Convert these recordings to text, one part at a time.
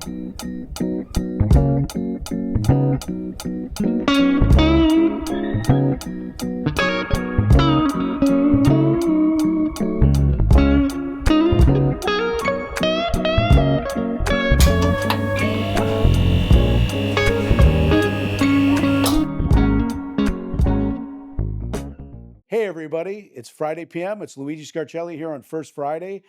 Hey everybody, it's Friday PM. It's Luigi Scarcelli here on First Friday.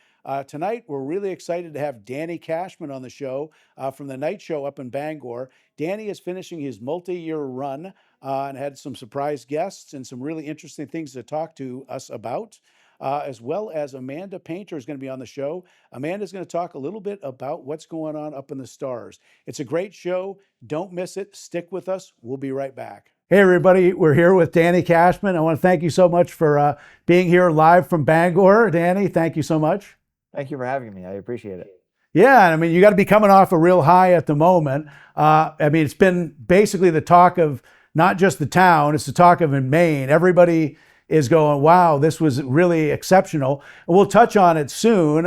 Tonight we're really excited to have Danny Cashman on the show from the night show up in Bangor. Danny is finishing his multi-year run and had some surprise guests and some really interesting things to talk to us about. As well as Amanda Painter is going to be on the show. Amanda's going to talk a little bit about what's going on up in the stars. It's a great show. Don't miss it. Stick with us. We'll be right back. Hey everybody, we're here with Danny Cashman. I want to thank you so much for being here live from Bangor. Danny, thank you so much. Thank you for having me. I appreciate it. Yeah, I mean, you got to be coming off a real high at the moment. I mean, it's been basically the talk of not just the town, it's the talk of in Maine. Everybody is going, wow, this was really exceptional. And we'll touch on it soon,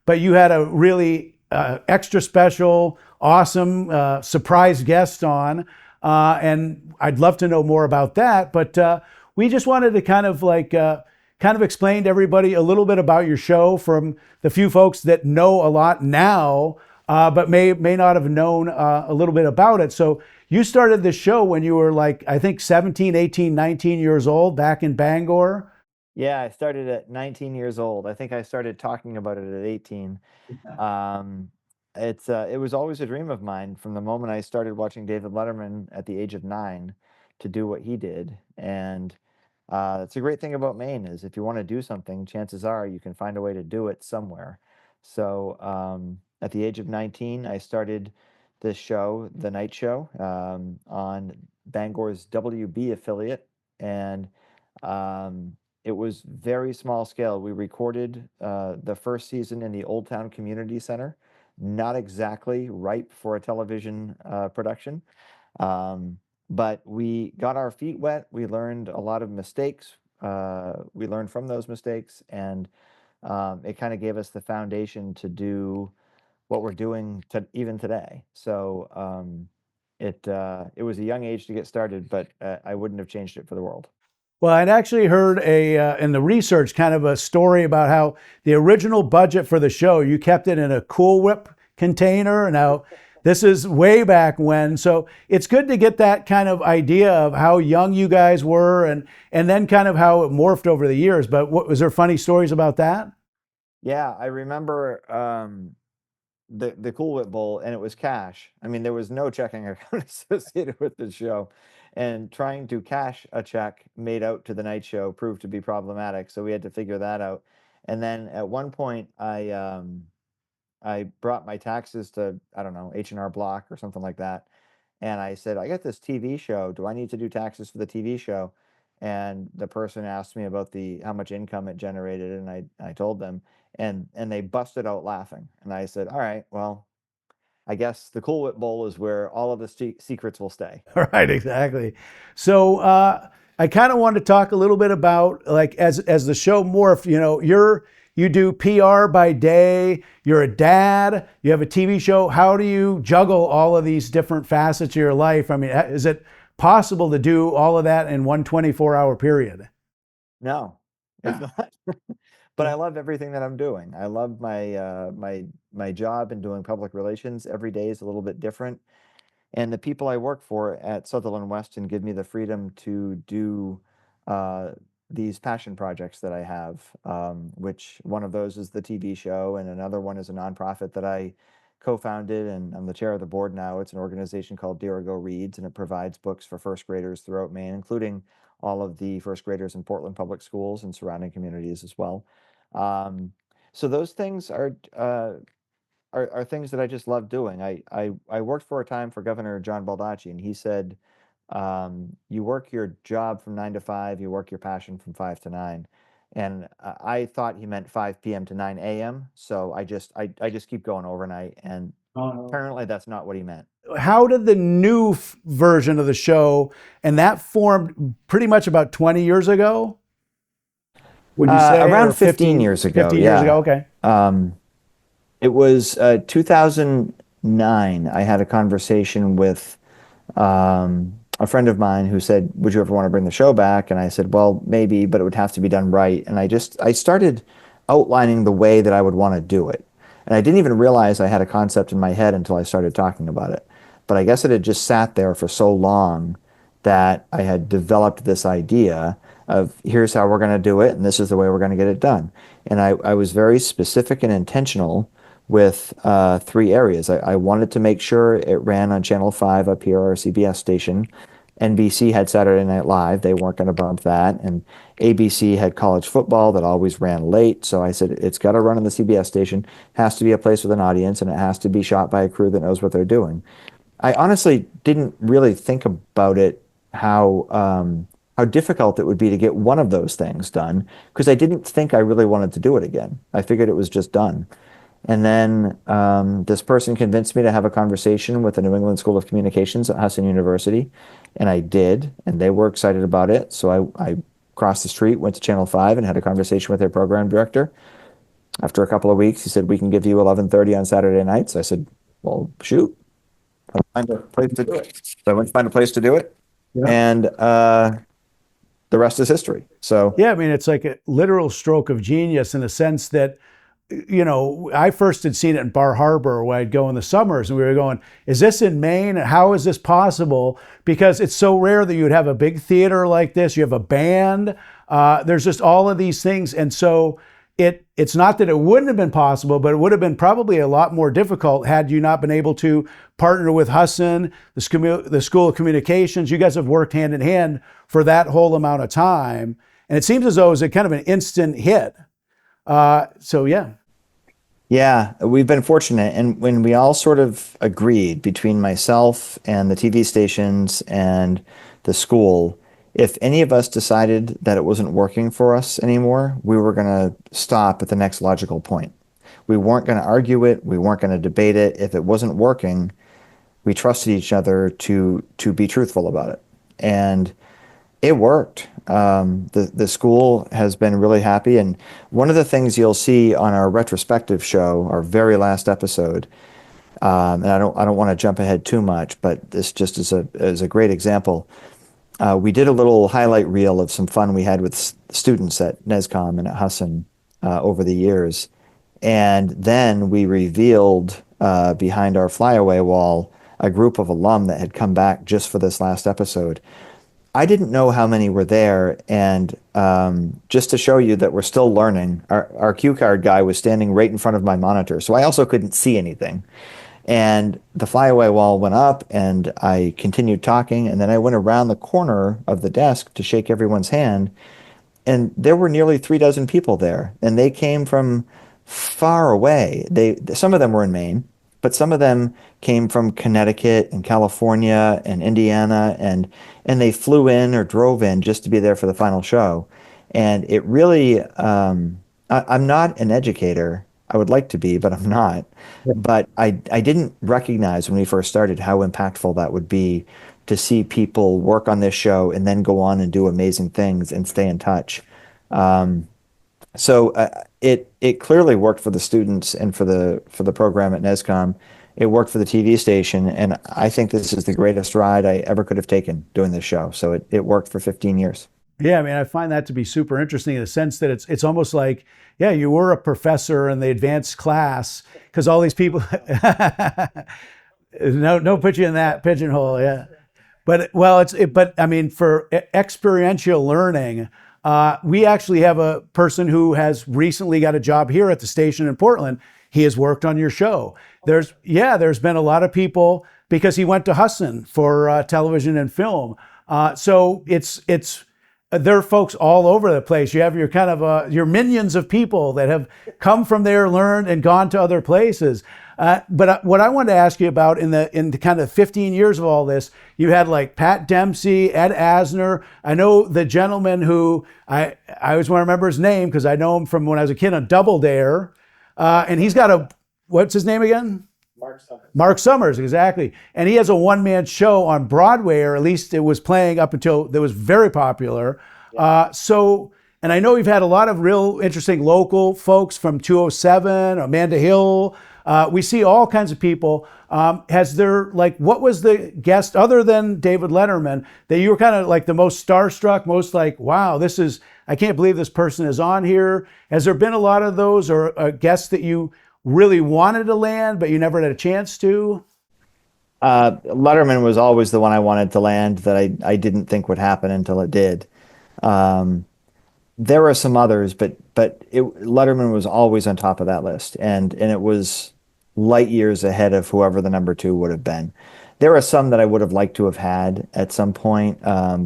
but you had a really extra special, awesome surprise guest on. And I'd love to know more about that, but we just wanted to kind of explain to everybody a little bit about your show from the few folks that know a lot now, but may not have known a little bit about it. So you started this show when you were like, I think 17, 18, 19 years old back in Bangor. Yeah, I started at 19 years old. I think I started talking about it at 18. It was always a dream of mine from the moment I started watching David Letterman at the age of 9 to do what he did. And it's a great thing about Maine is if you want to do something, chances are you can find a way to do it somewhere. So at the age of 19, I started this show, The Night Show, on Bangor's WB affiliate. And it was very small scale. We recorded the first season in the Old Town Community Center. Not exactly ripe for a television production, but we got our feet wet. We learned a lot of mistakes. We learned from those mistakes, and it kind of gave us the foundation to do what we're doing even today. So it was a young age to get started, but I wouldn't have changed it for the world. Well, I'd actually heard in the research kind of a story about how the original budget for the show, you kept it in a Cool Whip container. Now, this is way back when. So it's good to get that kind of idea of how young you guys were and then kind of how it morphed over the years. But was there funny stories about that? Yeah, I remember the Cool Whip Bowl, and it was cash. I mean, there was no checking account associated with the show. And trying to cash a check made out to the night show proved to be problematic, so we had to figure that out. And then at one point, I brought my taxes to, I don't know, H&R Block or something like that, and I said, I got this TV show. Do I need to do taxes for the TV show? And the person asked me about how much income it generated, and I told them, and they busted out laughing. And I said, all right, well, I guess the Cool Whip Bowl is where all of the secrets will stay. Right, exactly. So I kind of want to talk a little bit about, like, as the show morphed, you know, you do PR by day, you're a dad, you have a TV show. How do you juggle all of these different facets of your life? I mean, is it possible to do all of that in one 24-hour period? No, it's not. But I love everything that I'm doing. I love my job in doing public relations. Every day is a little bit different. And the people I work for at Sutherland Weston give me the freedom to do these passion projects that I have, which one of those is the TV show, and another one is a nonprofit that I co-founded, and I'm the chair of the board now. It's an organization called Dirigo Reads, and it provides books for first graders throughout Maine, including all of the first graders in Portland Public Schools and surrounding communities as well. So those things are things that I just love doing. I worked for a time for Governor John Baldacci, and he said, you work your job from 9 to 5, you work your passion from 5 to 9. And I thought he meant 5 p.m. to 9 a.m. So I just keep going overnight, and apparently that's not what he meant. How did the new version of the show, and that formed pretty much about 20 years ago? Would you say around 15 years ago? 15 years ago, okay. It was 2000. 9, I had a conversation with a friend of mine who said, "Would you ever want to bring the show back?" And I said, "Well, maybe, but it would have to be done right." And I started outlining the way that I would want to do it. And I didn't even realize I had a concept in my head until I started talking about it. But I guess it had just sat there for so long that I had developed this idea of here's how we're going to do it, and this is the way we're going to get it done. And I was very specific and intentional with 3 areas. I wanted to make sure it ran on Channel 5 up here, our CBS station. NBC had Saturday Night Live. They weren't going to bump that. And ABC had college football that always ran late. So I said, it's got to run on the CBS station, has to be a place with an audience, and it has to be shot by a crew that knows what they're doing. I honestly didn't really think about it how difficult it would be to get one of those things done because I didn't think I really wanted to do it again. I figured it was just done. And then this person convinced me to have a conversation with the New England School of Communications at Husson University, and I did, and they were excited about it. So I crossed the street, went to Channel 5, and had a conversation with their program director. After a couple of weeks, he said, "We can give you 11:30 on Saturday nights." I said, "Well, shoot, I'll find a place to do it." So I went to find a place to do it, Yeah. and the rest is history. So Yeah, I mean, it's like a literal stroke of genius in the sense that, I first had seen it in Bar Harbor where I'd go in the summers and we were going, is this in Maine? How is this possible? Because it's so rare that you would have a big theater like this. You have a band. There's just all of these things. And so it's not that it wouldn't have been possible, but it would have been probably a lot more difficult had you not been able to partner with Husson, the School of Communications. You guys have worked hand in hand for that whole amount of time. And it seems as though it was a kind of an instant hit. So yeah. yeah, we've been fortunate. And when we all sort of agreed between myself and the TV stations and the school, if any of us decided that it wasn't working for us anymore, we were going to stop at the next logical point. We weren't going to argue it. We weren't going to debate it. If it wasn't working, we trusted each other to be truthful about it. And it worked. The school has been really happy, and one of the things you'll see on our retrospective show, our very last episode, and I don't want to jump ahead too much, but this just is a great example. We did a little highlight reel of some fun we had with students at NESCOM and at Husson over the years, and then we revealed behind our flyaway wall a group of alum that had come back just for this last episode. I didn't know how many were there, and just to show you that we're still learning, our cue card guy was standing right in front of my monitor, so I also couldn't see anything. And the flyaway wall went up, and I continued talking, and then I went around the corner of the desk to shake everyone's hand, and there were nearly 3 dozen people there, and they came from far away. Some of them were in Maine, but some of them came from Connecticut and California and Indiana, and they flew in or drove in just to be there for the final show. And it really, I'm not an educator. I would like to be, but I'm not. But I didn't recognize when we first started how impactful that would be to see people work on this show and then go on and do amazing things and stay in touch. So it clearly worked for the students and for the program at NESCOM. It worked for the TV station, and I think this is the greatest ride I ever could have taken doing this show. So it worked for 15 years. Yeah, I mean, I find that to be super interesting in the sense that it's almost like, yeah, you were a professor in the advanced class because all these people, no, put you in that pigeonhole, yeah. But but I mean, for experiential learning, we actually have a person who has recently got a job here at the station in Portland. He has worked on your show. There's been a lot of people because he went to Husson for television and film. So it's there are folks all over the place. You have your kind of your minions of people that have come from there, learned, and gone to other places. But what I wanted to ask you about in the kind of 15 years of all this, you had like Pat Dempsey, Ed Asner. I know the gentleman who I always want to remember his name because I know him from when I was a kid on Double Dare, and he's got what's his name again? Mark Summers, exactly. And he has a one-man show on Broadway, or at least it was playing up until it was very popular. So And I know we've had a lot of real interesting local folks from 207, Amanda Hill. We see all kinds of people. Has there, like, what was the guest other than David Letterman that you were kind of like the most starstruck, most like, wow, this is, I can't believe this person is on here? Has there been a lot of those, or guests that you really wanted to land, but you never had a chance to? Letterman was always the one I wanted to land that I didn't think would happen until it did. Um, there were some others, Letterman was always on top of that list, and it was light years ahead of whoever the number two would have been. There are some that I would have liked to have had at some point,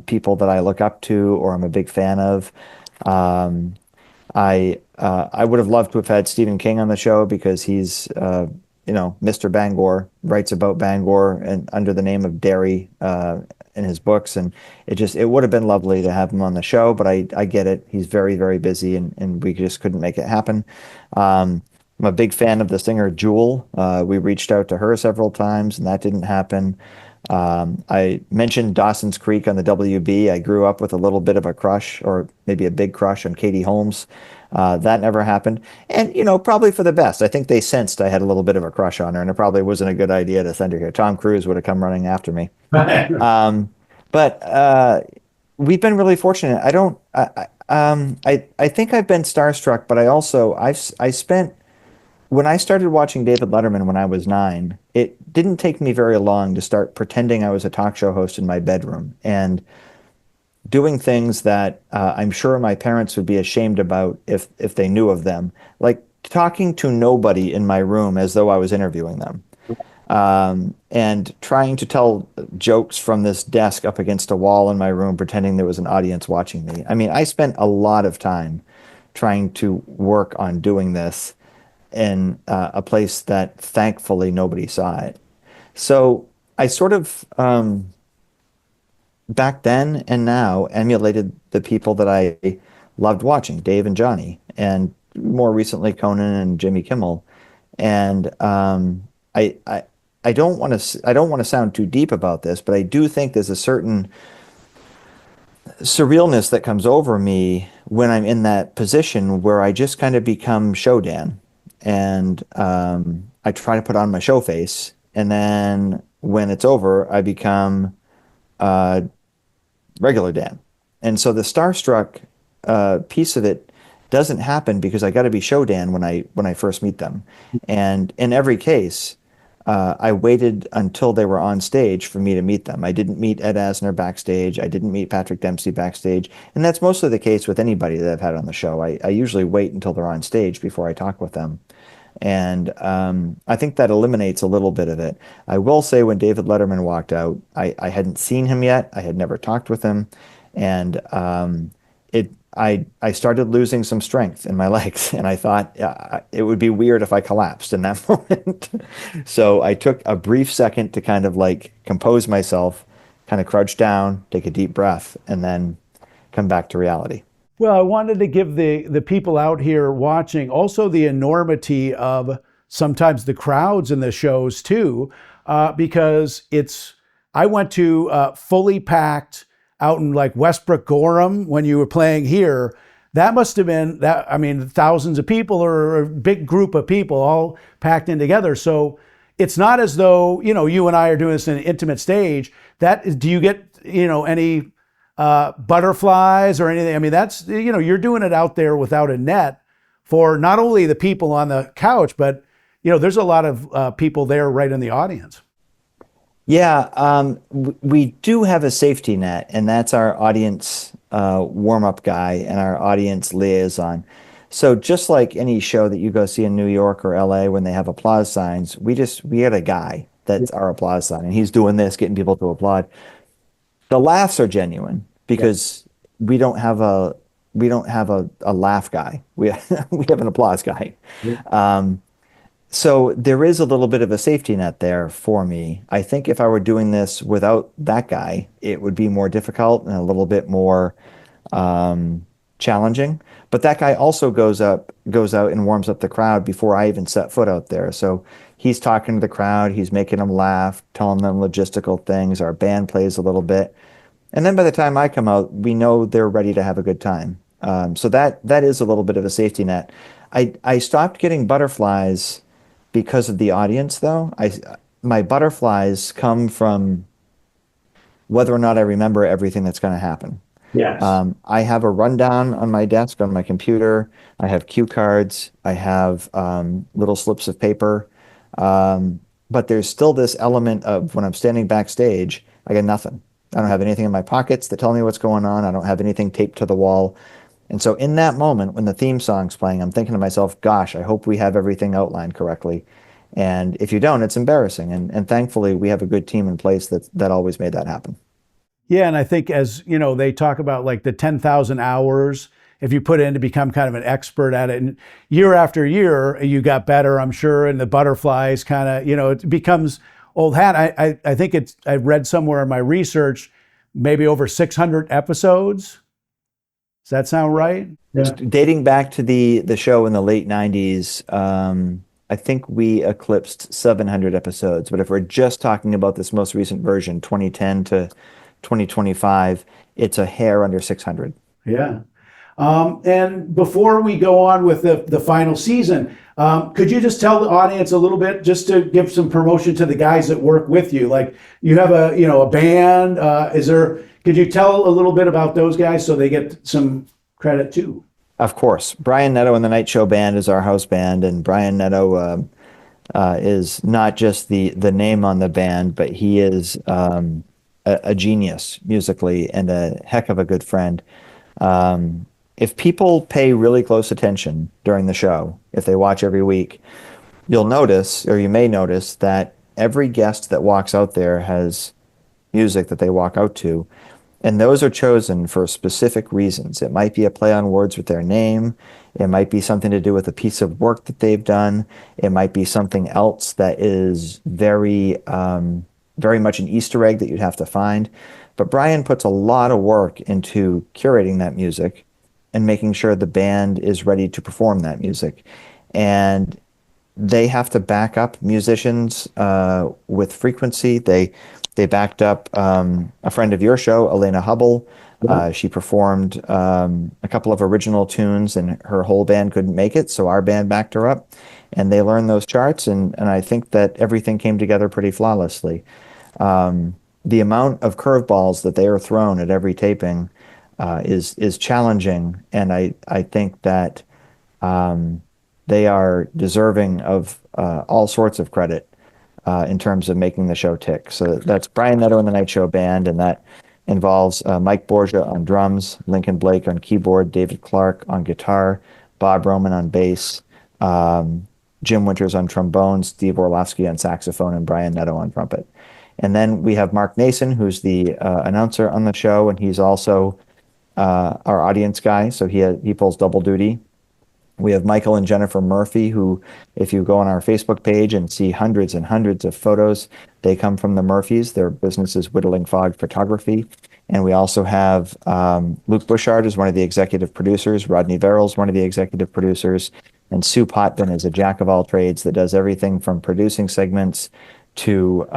people that I look up to or I'm a big fan of. Um, I would have loved to have had Stephen King on the show because he's Mr. Bangor, writes about Bangor and under the name of Derry in his books, and it would have been lovely to have him on the show, but I get it. He's very, very busy, and we just couldn't make it happen. I'm a big fan of the singer Jewel. We reached out to her several times, and that didn't happen. I mentioned Dawson's Creek on the WB. I grew up with a little bit of a crush, or maybe a big crush on Katie Holmes. That never happened. And, probably for the best. I think they sensed I had a little bit of a crush on her, and it probably wasn't a good idea to send her here. Tom Cruise would have come running after me. But we've been really fortunate. I think I've been starstruck, but I spent when I started watching David Letterman when I was 9, it didn't take me very long to start pretending I was a talk show host in my bedroom and doing things that I'm sure my parents would be ashamed about if they knew of them, like talking to nobody in my room as though I was interviewing them, and trying to tell jokes from this desk up against a wall in my room, pretending there was an audience watching me. I mean, I spent a lot of time trying to work on doing this in a place that thankfully nobody saw it. So I sort of, back then and now, emulated the people that I loved watching, Dave and Johnny, and more recently Conan and Jimmy Kimmel. And I don't want to sound too deep about this, but I do think there's a certain surrealness that comes over me when I'm in that position where I just kind of become show Dan, and I try to put on my show face, and then when it's over, I become uh, regular Dan. And so the starstruck piece of it doesn't happen because I got to be show Dan when I first meet them. And in every case, I waited until they were on stage for me to meet them. I didn't meet Ed Asner backstage. I didn't meet Patrick Dempsey backstage. And that's mostly the case with anybody that I've had on the show. I usually wait until they're on stage before I talk with them. And I think that eliminates a little bit of it. I will say when David Letterman walked out, I hadn't seen him yet. I had never talked with him. And I started losing some strength in my legs, and I thought it would be weird if I collapsed in that moment. So I took a brief second to kind of like compose myself, kind of crouch down, take a deep breath, and then come back to reality. Well, I wanted to give the people out here watching also the enormity of sometimes the crowds in the shows too, because I went to fully packed out in like Westbrook Gorham when you were playing here. That must have been that. I mean, thousands of people or a big group of people all packed in together. So it's not as though you and I are doing this in an intimate stage. Do you get any butterflies or anything? I mean, that's you're doing it out there without a net for not only the people on the couch, but there's a lot of people there right in the audience. Yeah, we do have a safety net, and that's our audience warm-up guy and our audience liaison. So just like any show that you go see in New York or LA when they have applause signs, we had a guy that's our applause sign, and he's doing this, getting people to applaud. The laughs are genuine because we don't have a laugh guy. We we have an applause guy. So there is a little bit of a safety net there for me. I think if I were doing this without that guy, it would be more difficult and a little bit more challenging. But that guy also goes out and warms up the crowd before I even set foot out there. So he's talking to the crowd, he's making them laugh, telling them logistical things. Our band plays a little bit. And then by the time I come out, we know they're ready to have a good time. So that is a little bit of a safety net. I stopped getting butterflies because of the audience, though. My butterflies come from whether or not I remember everything that's going to happen. Yes. I have a rundown on my desk on my computer. I have cue cards. I have little slips of paper. But there's still this element of when I'm standing backstage, I got nothing. I don't have anything in my pockets that tell me what's going on. I don't have anything taped to the wall. And so in that moment, when the theme song's playing, I'm thinking to myself, gosh, I hope we have everything outlined correctly. And if you don't, it's embarrassing. And thankfully, we have a good team in place that always made that happen. Yeah, and I think as you know, they talk about like the 10,000 hours if you put in to become kind of an expert at it, and year after year you got better, I'm sure. And the butterflies kind of, it becomes old hat. I think it's I read somewhere in my research maybe over 600 episodes. Does that sound right? Yeah. Dating back to the show in the late 90s, I think we eclipsed 700 episodes. But if we're just talking about this most recent version, 2010 to 2025, it's a hair under 600. Yeah. And before we go on with the final season, could you just tell the audience a little bit, just to give some promotion to the guys that work with you? Like you have a band. Could you tell a little bit about those guys so they get some credit too? Of course, Brian Netto and the Night Show Band is our house band, and Brian Netto is not just the name on the band, but he is a genius musically and a heck of a good friend. If people pay really close attention during the show, if they watch every week, you'll notice, or you may notice, that every guest that walks out there has music that they walk out to. And those are chosen for specific reasons. It might be a play on words with their name. It might be something to do with a piece of work that they've done. It might be something else that is very much an Easter egg that you'd have to find. But Brian puts a lot of work into curating that music and making sure the band is ready to perform that music. And they have to back up musicians with frequency. They backed up a friend of your show, Elena Hubble. She performed a couple of original tunes, and her whole band couldn't make it, so our band backed her up, and they learned those charts, and I think that everything came together pretty flawlessly. The amount of curveballs that they are thrown at every taping is challenging, and I think that they are deserving of all sorts of credit in terms of making the show tick. So that's Brian Netto and the Night Show Band, and that involves Mike Borgia on drums, Lincoln Blake on keyboard, David Clark on guitar, Bob Roman on bass, Jim Winters on trombone, Steve Orlovsky on saxophone, and Brian Netto on trumpet. And then we have Mark Nason, who's the announcer on the show, and he's also our audience guy, so he pulls double duty. We have Michael and Jennifer Murphy, who, if you go on our Facebook page and see hundreds and hundreds of photos, they come from the Murphys. Their business is Whittling Fogg Photography. And we also have Luke Bushard is one of the executive producers. Rodney Verrill's one of the executive producers. And Sue Potvin is a jack of all trades that does everything from producing segments to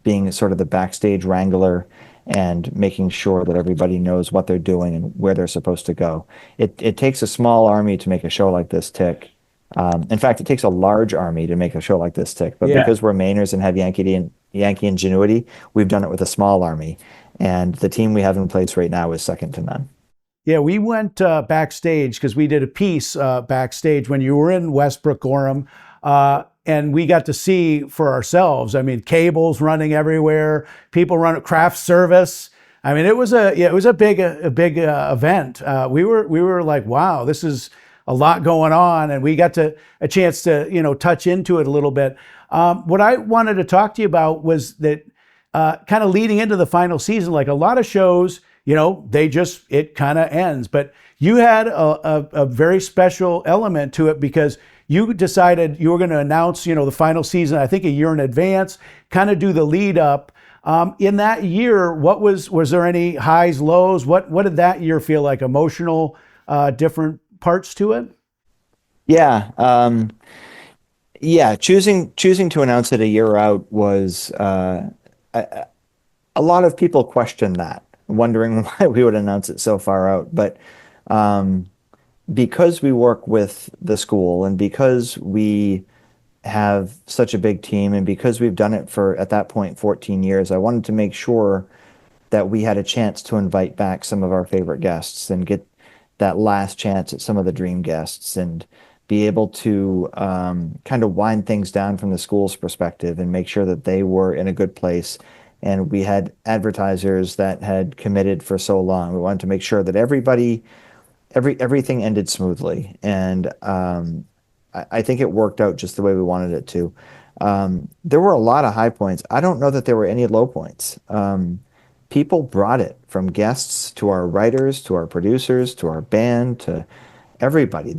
being sort of the backstage wrangler and making sure that everybody knows what they're doing and where they're supposed to go. It takes a small army to make a show like this tick. In fact, it takes a large army to make a show like this tick. But because we're Mainers and have Yankee ingenuity, we've done it with a small army. And the team we have in place right now is second to none. Yeah, we went backstage because we did a piece backstage when you were in Westbrook, Gorham. And we got to see for ourselves. I mean, cables running everywhere, people running craft service. I mean, it was a big event. We were like, wow, this is a lot going on, and we got a chance to touch into it a little bit. What I wanted to talk to you about was that kind of leading into the final season, like a lot of shows, it kind of ends, but you had a very special element to it because you decided you were going to announce, the final season, I think a year in advance, kind of do the lead up. In that year, was there any highs, lows? What did that year feel like? Emotional, different parts to it? Yeah. Yeah. Choosing to announce it a year out was, a lot of people questioned that, wondering why we would announce it so far out. But Um, because we work with the school and because we have such a big team and because we've done it for, at that point, 14 years, I wanted to make sure that we had a chance to invite back some of our favorite guests and get that last chance at some of the dream guests and be able to kind of wind things down from the school's perspective and make sure that they were in a good place. And we had advertisers that had committed for so long. We wanted to make sure that everything ended smoothly, and I think it worked out just the way we wanted it to. There were a lot of high points. I don't know that there were any low points. People brought it, from guests to our writers to our producers to our band to everybody.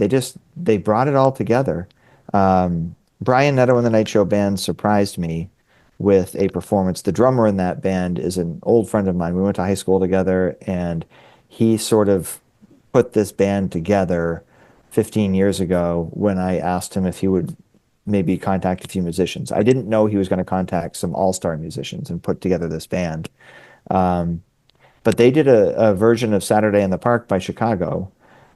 They brought it all together. Brian Netto and the Night Show Band surprised me with a performance. The drummer in that band is an old friend of mine. We went to high school together, and he sort of put this band together 15 years ago when I asked him if he would maybe contact a few musicians. I didn't know he was going to contact some all-star musicians and put together this band. Um, but they did a version of Saturday in the Park by Chicago.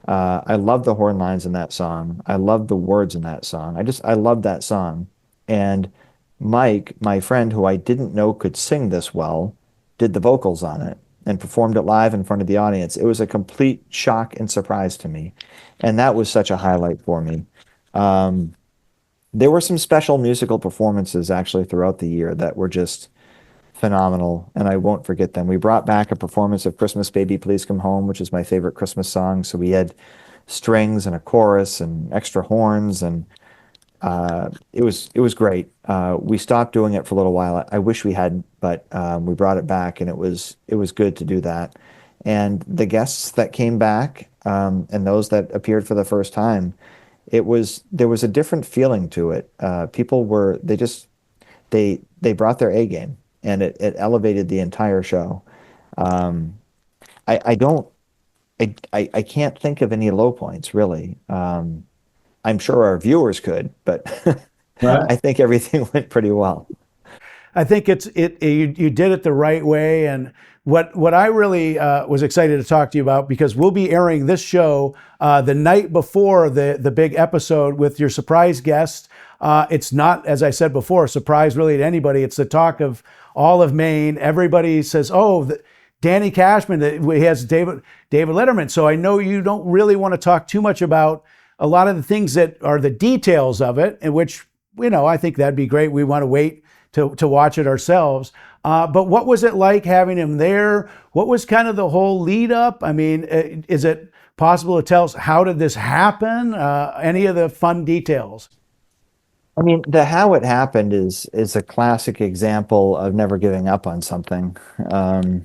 I love the horn lines in that song. I love the words in that song. I love that song. And Mike, my friend, who I didn't know could sing this well, did the vocals on it and performed it live in front of the audience. It was a complete shock and surprise to me. And that was such a highlight for me. Um, there were some special musical performances actually throughout the year that were just phenomenal, and I won't forget them. We brought back a performance of Christmas Baby Please Come Home, which is my favorite Christmas song. So we had strings and a chorus and extra horns, and it was great. We stopped doing it for a little while. I wish we hadn't, but we brought it back, and it was good to do that. And the guests that came back, and those that appeared for the first time, there was a different feeling to it. People were they brought their A game, and it elevated the entire show. Um, I don't I can't think of any low points really. I'm sure our viewers could, but Right. I think everything went pretty well. I think you did it the right way, and what I really was excited to talk to you about, because we'll be airing this show the night before the big episode with your surprise guest. It's not, as I said before, a surprise really to anybody. It's the talk of all of Maine. Everybody says, "Oh, Danny Cashman." He has David Letterman. So I know you don't really want to talk too much about a lot of the things that are the details of it, in which, I think that'd be great. We want to wait to watch it ourselves. But what was it like having him there? What was kind of the whole lead up? I mean, is it possible to tell us how did this happen? Any of the fun details? I mean, the how it happened is a classic example of never giving up on something. Um,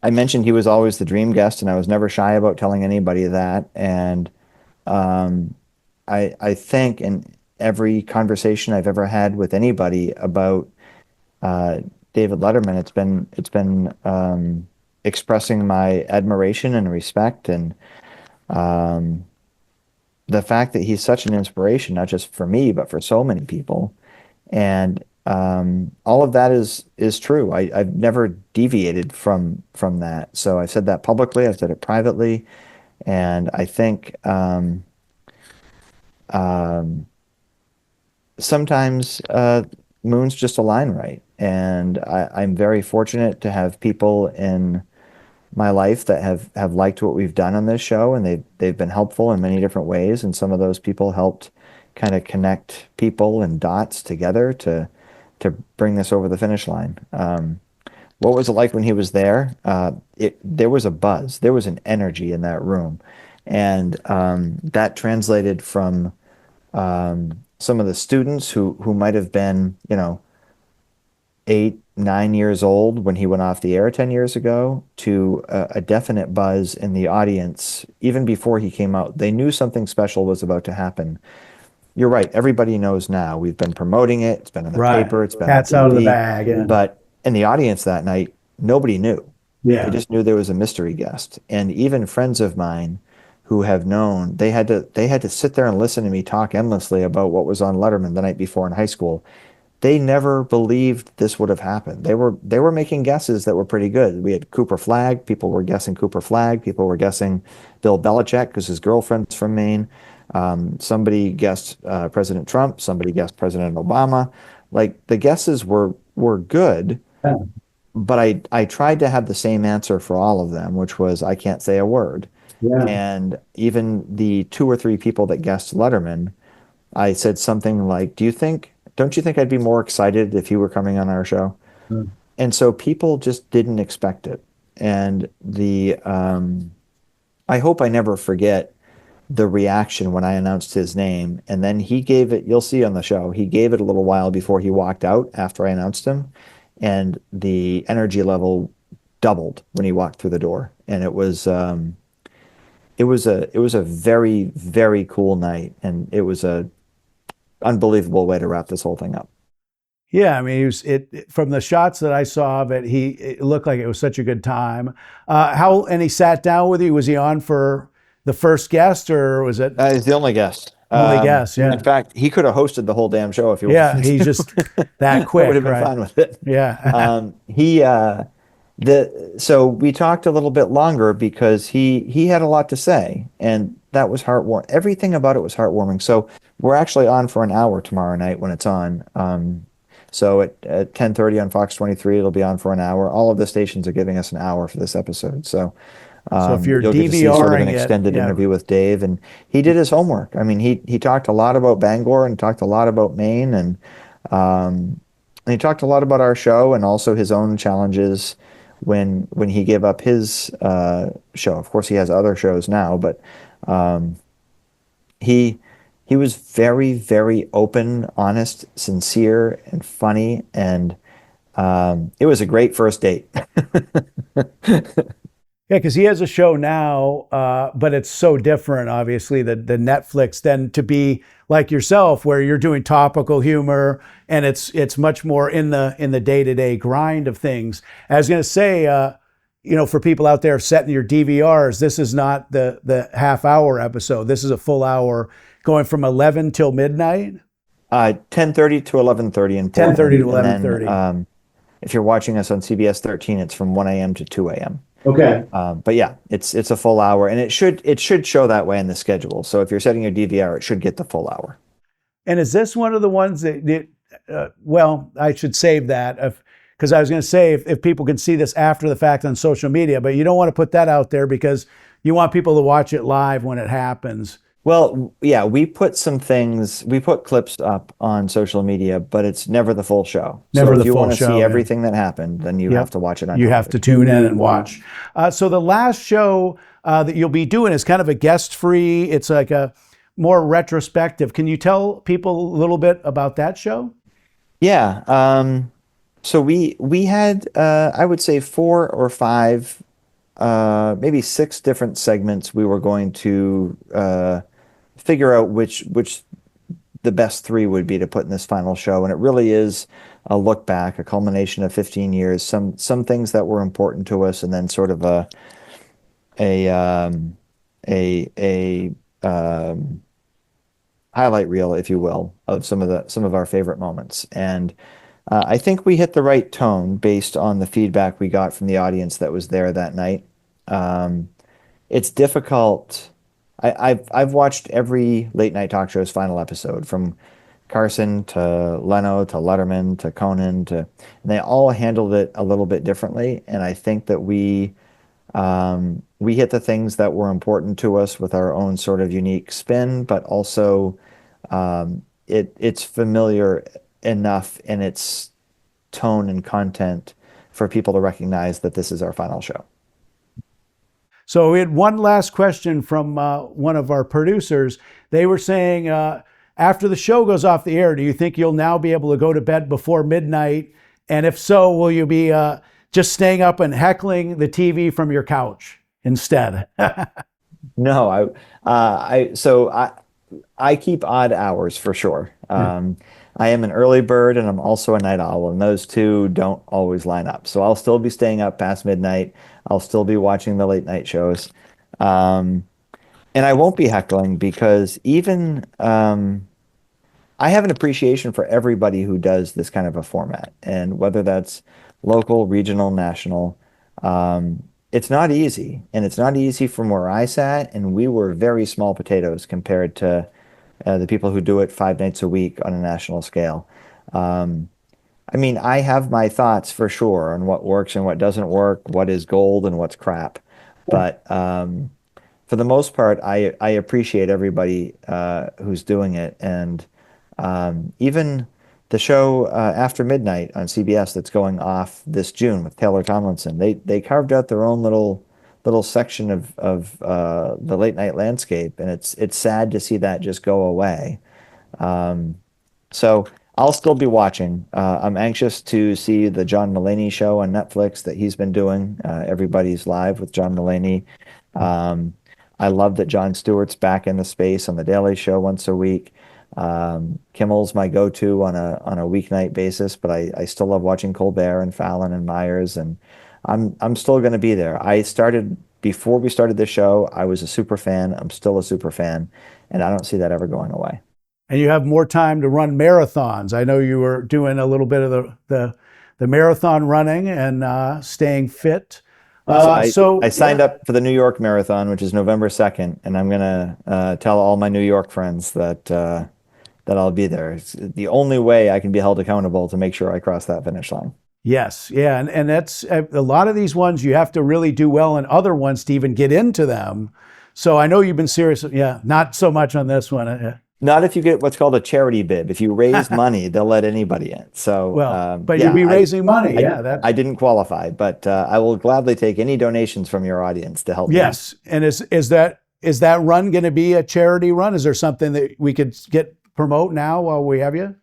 I mentioned he was always the dream guest, and I was never shy about telling anybody that. And um, I think in every conversation I've ever had with anybody about uh, David Letterman, it's been expressing my admiration and respect, and um, the fact that he's such an inspiration, not just for me, but for so many people. And all of that is true. I've never deviated from that. So I've said that publicly. I've said it privately, and I think um, sometimes moons just align right. And I'm very fortunate to have people in my life that have liked what we've done on this show, and they've been helpful in many different ways. And some of those people helped kind of connect people and dots together to bring this over the finish line. What was it like when he was there? There was a buzz, there was an energy in that room, and that translated from some of the students who might have been, 8, 9 years old when he went off the air 10 years ago, to a definite buzz in the audience even before he came out. They knew something special was about to happen. You're right. Everybody knows now. We've been promoting it. It's been in the Right. paper. It's been on Cat's out of the TV. bag. Yeah. But in the audience that night, nobody knew. They Yeah. just knew there was a mystery guest. And even friends of mine who have known, they had to sit there and listen to me talk endlessly about what was on Letterman the night before in high school they never believed this would have happened. They were making guesses that were pretty good. We had Cooper Flagg. People were guessing Cooper Flagg. People were guessing Bill Belichick because his girlfriend's from Maine. Somebody guessed President Trump. Somebody guessed President Obama. Like the guesses were good, Yeah. but I tried to have the same answer for all of them, which was I can't say a word. Yeah. And even the two or three people that guessed Letterman, I said something like, don't you think I'd be more excited if you were coming on our show? And so people just didn't expect it. And I hope I never forget the reaction when I announced his name. And then he gave it, you'll see on the show, he gave it a little while before he walked out after I announced him. And the energy level doubled when he walked through the door. And it was a very, very cool night. And it was a unbelievable way to wrap this whole thing up. Yeah, I mean, from the shots that I saw of it, it looked like it was such a good time. And he sat down with you. Was he on for the first guest, or was it He's the only guest. only guest? In Yeah, fact, he could have hosted the whole damn show if he yeah, wanted he's just to. that I would quick, have been right? fine with it. Yeah, He so we talked a little bit longer because he had a lot to say, and that was heartwarming. Everything about it was heartwarming. So we're actually on for an hour tomorrow night when it's on. So at 10:30 on Fox 23, it'll be on for an hour. All of the stations are giving us an hour for this episode. So so if you're you'll get to see sort of an DVRing it, extended yeah. interview with Dave, and he did his homework. I mean, he talked a lot about Bangor and talked a lot about Maine, and he talked a lot about our show and also his own challenges when he gave up his show. Of course, he has other shows now, but um, he he was very, very open, honest, sincere, and funny, and it was a great first date. Yeah, because he has a show now, but it's so different, obviously, the Netflix than to be like yourself, where you're doing topical humor and it's much more in the day-to-day grind of things. I was going to say, for people out there setting your DVRs, this is not the half-hour episode. This is a full hour, going from 11 till midnight. 10:30 to 11:30 in 10:30 Portland, to and 11:30. then if you're watching us on CBS 13, it's from 1 a.m. to 2 a.m. Okay. But yeah, it's a full hour, and it should show that way in the schedule. So if you're setting your DVR, it should get the full hour. And is this one of the ones well, I should save that because I was going to say if people can see this after the fact on social media, but you don't want to put that out there because you want people to watch it live when it happens. Well, yeah, we put clips up on social media, but it's never the full show. Never So the if you full want to show, see yeah. everything that happened, then you Yep. have to watch it on You have to television. tune in and watch. So the last show that you'll be doing is kind of a guest-free. It's like a more retrospective. Can you tell people a little bit about that show? Yeah. So we had I would say four or five, maybe six different segments we were going to figure out which the best three would be to put in this final show. And it really is a look back, a culmination of 15 years, some things that were important to us, and then sort of a highlight reel, if you will, of some of our favorite moments. And I think we hit the right tone based on the feedback we got from the audience that was there that night. It's difficult. I've watched every late night talk show's final episode, from Carson to Leno to Letterman to Conan and they all handled it a little bit differently. And I think that we hit the things that were important to us with our own sort of unique spin, but also it's familiar enough in its tone and content for people to recognize that this is our final show. So we had one last question from one of our producers. They were saying, after the show goes off the air, do you think you'll now be able to go to bed before midnight? And if so, will you be just staying up and heckling the TV from your couch instead? No, I keep odd hours for sure. I am an early bird and I'm also a night owl, and those two don't always line up. So I'll still be staying up past midnight. I'll still be watching the late night shows. And I won't be heckling because even I I have an appreciation for everybody who does this kind of a format, and whether that's local, regional, national. It's not easy, and it's not easy from where I sat, and we were very small potatoes compared to the people who do it 5 nights a week on a national scale. Um, I mean, I have my thoughts for sure on what works and what doesn't work, what is gold and what's crap. But for the most part, I appreciate everybody who's doing it, and even the show After Midnight on CBS that's going off this June with Taylor Tomlinson. They carved out their own little section of the late night landscape, and it's sad to see that just go away. Um, so I'll still be watching. I'm anxious to see the John Mulaney show on Netflix that he's been doing. Everybody's Live with John Mulaney. Um, I love that Jon Stewart's back in the space on the Daily Show once a week. Kimmel's my go-to on a weeknight basis, but I still love watching Colbert and Fallon and Myers, and I'm still going to be there. I started before we started this show. I was a super fan. I'm still a super fan, and I don't see that ever going away. And you have more time to run marathons. I know you were doing a little bit of the marathon running and staying fit. I signed up for the New York Marathon, which is November 2nd, and I'm gonna tell all my New York friends that I'll be there. It's the only way I can be held accountable to make sure I cross that finish line. Yes, yeah, and that's a lot of these ones you have to really do well, and other ones to even get into them. So I know you've been serious. Yeah, not so much on this one. Not if you get what's called a charity bid. If you raise money, they'll let anybody in. So, well, but yeah, you'd be raising money. I didn't qualify, but I will gladly take any donations from your audience to help. Yes, and is that run going to be a charity run? Is there something that we could promote now while we have you?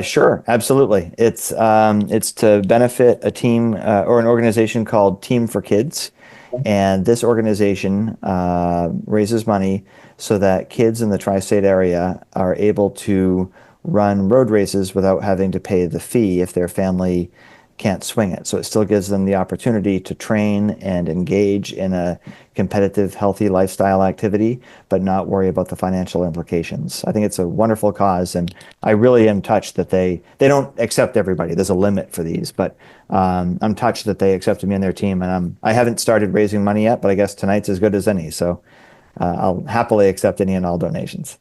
Sure, absolutely. It's to benefit a team or an organization called Team for Kids. And this organization raises money so that kids in the tri-state area are able to run road races without having to pay the fee if their family can't swing it. So it still gives them the opportunity to train and engage in a competitive, healthy lifestyle activity, but not worry about the financial implications. I think it's a wonderful cause, and I really am touched that they don't accept everybody. There's a limit for these, but I'm touched that they accepted me on their team, and I haven't started raising money yet, but I guess tonight's as good as any. So I'll happily accept any and all donations.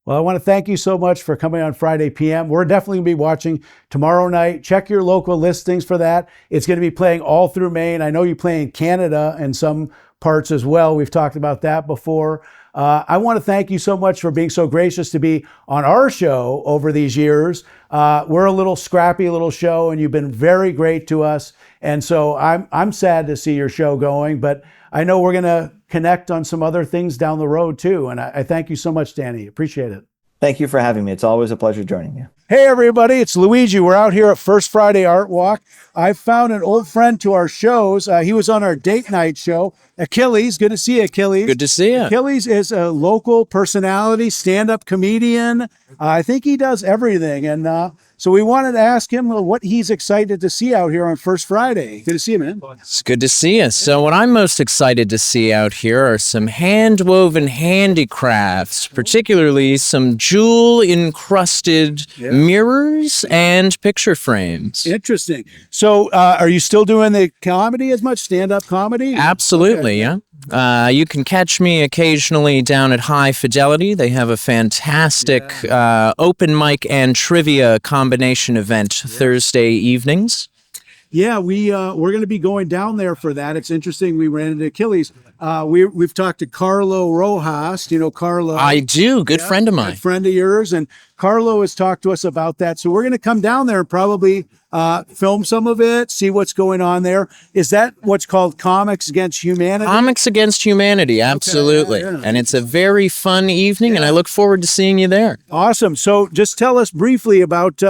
Well, I want to thank you so much for coming on Friday PM. We're definitely going to be watching tomorrow night. Check your local listings for that. It's going to be playing all through Maine. I know you play in Canada and some parts as well. We've talked about that before. I want to thank you so much for being so gracious to be on our show over these years. We're a little scrappy little show, and you've been very great to us. And so I'm sad to see your show going, but I know we're going to connect on some other things down the road too. And I thank you so much, Danny. Appreciate it. Thank you for having me. It's always a pleasure joining you. Hey, everybody. It's Luigi. We're out here at First Friday Art Walk. I found an old friend to our shows. He was on our date night show. Achilles. Good to see you, Achilles. Good to see you. Achilles is a local personality, stand-up comedian. I think he does everything. And so we wanted to ask him what he's excited to see out here on First Friday. Good to see you, man. It's good to see you. So what I'm most excited to see out here are some hand-woven handicrafts, particularly some jewel-encrusted mirrors and picture frames. Interesting. So are you still doing the comedy as much, stand-up comedy? Absolutely, okay. Yeah. You can catch me occasionally down at High Fidelity. They have a fantastic open mic and trivia combination event Thursday evenings. Yeah, we're going to be going down there for that. It's interesting. We ran into Achilles. We've talked to Carlo Rojas. Do you know Carlo? I do. Good friend of mine. Good friend of yours. And Carlo has talked to us about that. So we're going to come down there and probably film some of it, see what's going on there. Is that what's called Comics Against Humanity? Comics Against Humanity, absolutely. Okay, yeah. And it's a very fun evening, and I look forward to seeing you there. Awesome. So just tell us briefly about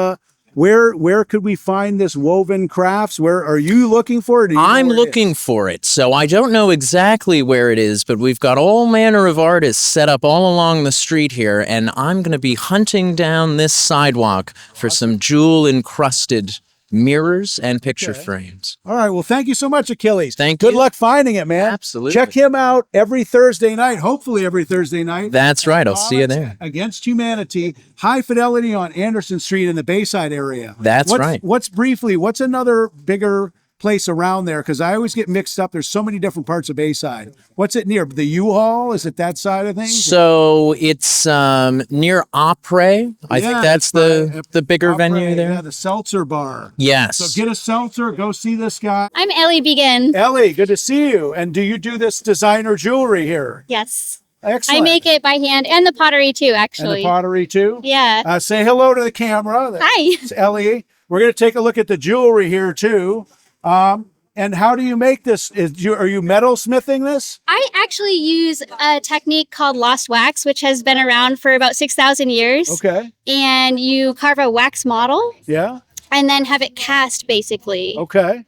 where could we find this woven crafts? Where are you looking for it? I'm looking for it. So I don't know exactly where it is, but we've got all manner of artists set up all along the street here, and I'm going to be hunting down this sidewalk for some jewel-encrusted mirrors and picture Okay. frames. All right. Well, thank you so much, Achilles. Thank Good you. luck finding it, man. Absolutely. Check him out every Thursday night, hopefully every Thursday night. That's right. I'll see you there. Against Humanity, High Fidelity on Anderson Street in the Bayside area. That's right. What's another bigger place around there? Because I always get mixed up. There's so many different parts of Bayside. What's it near? The U-Haul? Is it that side of things? So it's near Opry. I think that's the bigger venue there. Yeah, the Seltzer Bar. Yes. So get a seltzer, go see this guy. I'm Ellie Begin. Ellie, good to see you. And do you do this designer jewelry here? Yes. Excellent. I make it by hand and the pottery too, And actually. the pottery too? Yeah. Say hello to the camera. Hi. It's Ellie. We're going to take a look at the jewelry here too. And how do you make this? Are you metal smithing this? I actually use a technique called lost wax, which has been around for about 6,000 years. Okay. And you carve a wax model Yeah. and then have it cast, basically. Okay.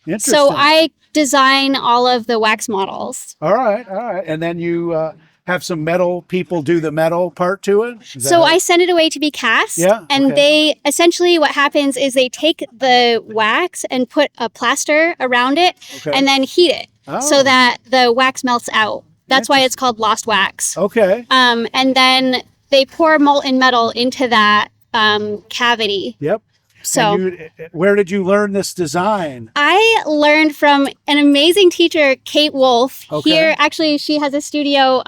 Interesting. So I design all of the wax models. All right. And then you have some metal people do the metal part to it? So I send it away to be cast. Yeah, And okay. they essentially, what happens is they take the wax and put a plaster around it Okay. and then heat it Oh. so that the wax melts out. That's why it's called lost wax. Okay. And then they pour molten metal into that cavity. Yep. So And where did you learn this design? I learned from an amazing teacher, Kate Wolf. Okay. Here, actually, she has a studio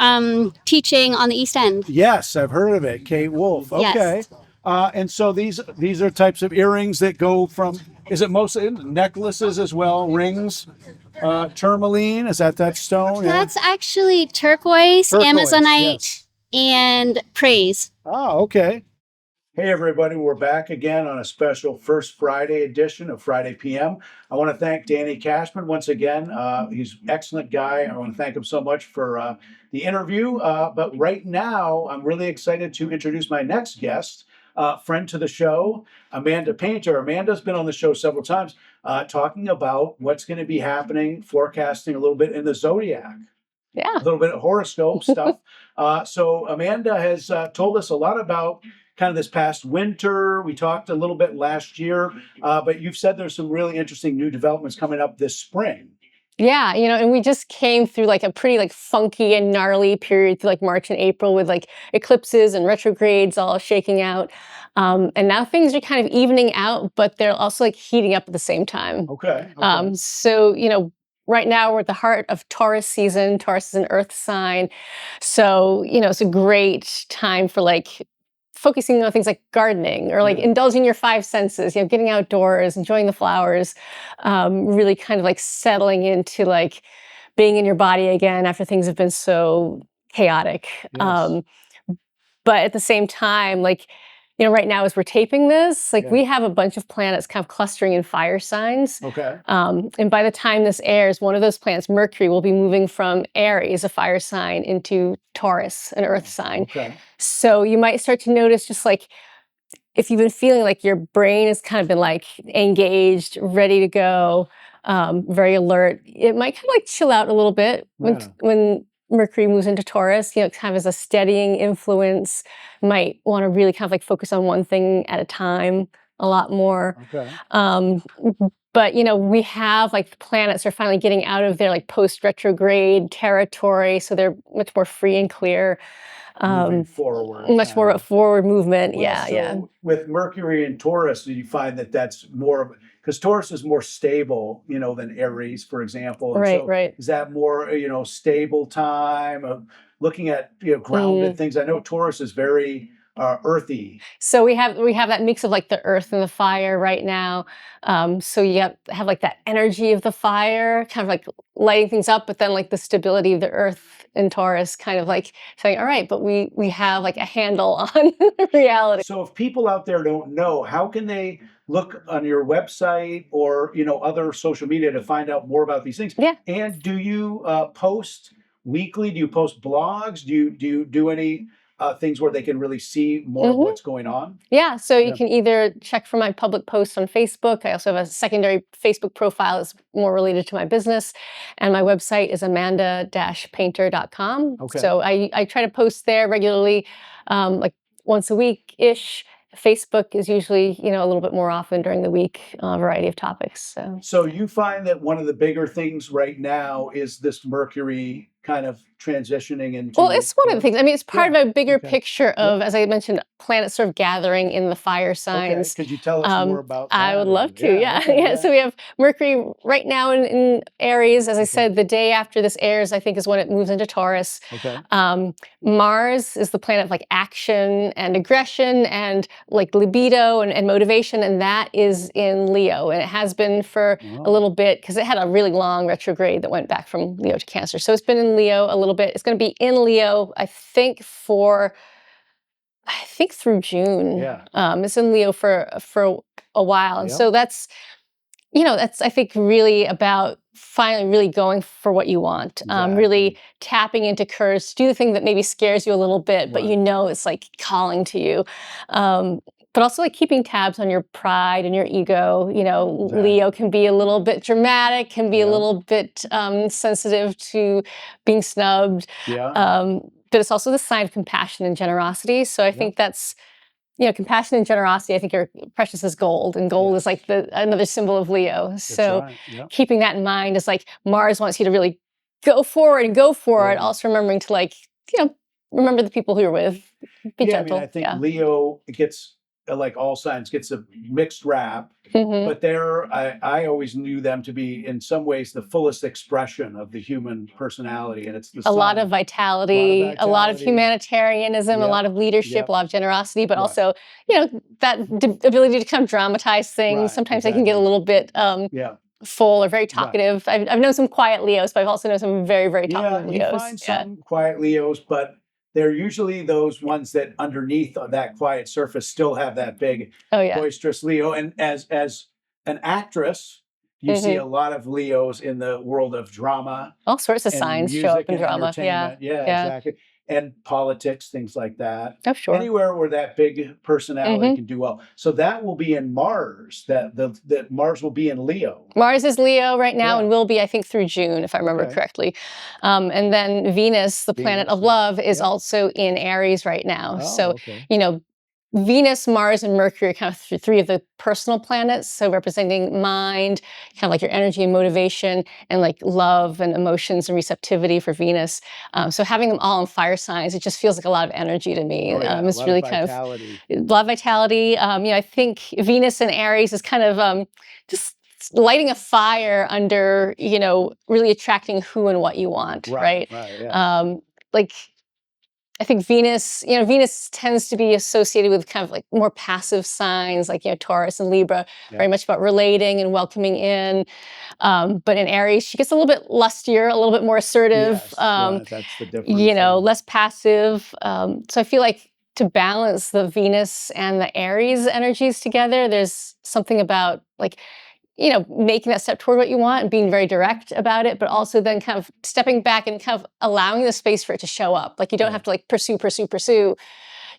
teaching on the East End. Yes, I've heard of it. Kate Wolf. Okay. Yes. And so these are types of earrings that go from, is it mostly necklaces as well, rings, tourmaline, is that stone? Yeah. That's actually turquoise, Amazonite, yes. and praise. Oh, okay. Hey everybody, we're back again on a special First Friday edition of Friday PM. I want to thank Danny Cashman once again. He's an excellent guy. I want to thank him so much for the interview. But right now, I'm really excited to introduce my next guest, friend to the show, Amanda Painter. Amanda's been on the show several times talking about what's going to be happening, forecasting a little bit in the zodiac. Yeah. A little bit of horoscope stuff. So Amanda has told us a lot about kind of this past winter. We talked a little bit last year, but you've said there's some really interesting new developments coming up this spring. Yeah, and we just came through like a pretty like funky and gnarly period through like March and April with like eclipses and retrogrades all shaking out. And now things are kind of evening out, but they're also like heating up at the same time. Okay. So, right now we're at the heart of Taurus season. Taurus is an earth sign. So, it's a great time for like focusing on things like gardening or like indulging your five senses, getting outdoors, enjoying the flowers, really kind of like settling into like being in your body again after things have been so chaotic. Yes. But at the same time, like, right now as we're taping this, like we have a bunch of planets kind of clustering in fire signs. Okay. And by the time this airs, one of those planets, Mercury, will be moving from Aries, a fire sign, into Taurus, an earth sign. Okay. So you might start to notice just like, if you've been feeling like your brain has kind of been like engaged, ready to go, very alert, it might kind of like chill out a little bit when Mercury moves into Taurus. It kind of has a steadying influence. Might want to really kind of like focus on one thing at a time a lot more. Okay. But we have like the planets are finally getting out of their like post-retrograde territory, so they're much more free and clear. Moving forward. Much more forward movement. Well, so with Mercury and Taurus, do you find that that's more of, because Taurus is more stable, than Aries, for example. And Right, so right. Is that more, stable time of looking at, grounded things? I know Taurus is very earthy. So we have that mix of like the earth and the fire right now. So you have like that energy of the fire, kind of like lighting things up, but then like the stability of the earth in Taurus, kind of like saying, all right, but we have like a handle on reality. So if people out there don't know, how can they look on your website or other social media to find out more about these things? Yeah. And do you post weekly? Do you post blogs? Do you do any things where they can really see more of what's going on? Yeah, so you can either check for my public posts on Facebook. I also have a secondary Facebook profile that's more related to my business. And my website is amanda-painter.com. Okay. So I try to post there regularly, like once a week-ish. Facebook is usually, a little bit more often during the week, a variety of topics. So you find that one of the bigger things right now is this Mercury kind of transitioning into. Well, it's one of the things. I mean, it's part Yeah. of a bigger Okay. picture of, as I mentioned, planets sort of gathering in the fire Okay. signs. Could you tell us more about that? I would love to. Yeah. Okay, Yeah. So we have Mercury right now in Aries. As I Okay. said, the day after this airs, I think, is when it moves into Taurus. Okay. Mars is the planet of like action and aggression and like libido and motivation, and that is in Leo, and it has been for a little bit because it had a really long retrograde that went back from Leo to Cancer. So it's been in Leo a little bit. It's going to be in Leo, I think through June. Yeah. It's in Leo for a while, and Yep. so that's I think really about finally really going for what you want. Really Exactly. tapping into courage, do the thing that maybe scares you a little bit, but Right. it's like calling to you. But also like keeping tabs on your pride and your ego. Leo can be a little bit dramatic, can be a Yeah. little bit sensitive to being snubbed. Yeah. But it's also the sign of compassion and generosity. So I think that's, compassion and generosity, I think, are precious as gold, and gold is like another symbol of Leo. So right. Yep. keeping that in mind is like Mars wants you to really go forward and go for it. Yeah. Also remembering to remember the people who you're with. Be gentle. I think Leo gets, like all signs, gets a mixed rap, but I always knew them to be in some ways the fullest expression of the human personality, and it's the A lot sun. of vitality, a lot of humanitarianism, a lot of leadership, a lot of generosity, but also, that ability to kind of dramatize things. Right, Sometimes they can get a little bit Yeah. full or very talkative. I've known some quiet Leos, but I've also known some very, very talkative You Leos. find some quiet Leos, but they're usually those ones that underneath that quiet surface still have that big boisterous Leo. And as an actress, you see a lot of Leos in the world of drama. All sorts of and signs music show up in and drama. entertainment. Yeah, exactly. And politics, things like that. Oh, sure. Anywhere where that big personality can do well. So that will be in Mars. That Mars will be in Leo. Mars is Leo right now, Yeah. and will be, I think, through June, if I remember Okay. correctly. And then Venus, the planet of love, is also in Aries right now. So, okay. Venus, Mars, and Mercury are kind of three of the personal planets. So representing mind, kind of like your energy and motivation, and like love and emotions and receptivity for Venus. So having them all in fire signs, it just feels like a lot of energy to me. It's really kind of a lot of vitality. I think Venus and Aries is kind of just lighting a fire under, really attracting who and what you want, right? Yeah. I think Venus tends to be associated with kind of like more passive signs, like, Taurus and Libra, very much about relating and welcoming in. But in Aries, she gets a little bit lustier, a little bit more assertive, Yes, that's the difference. less passive. So I feel like to balance the Venus and the Aries energies together, there's something about like, making that step toward what you want and being very direct about it, but also then kind of stepping back and kind of allowing the space for it to show up. Like you don't have to like pursue,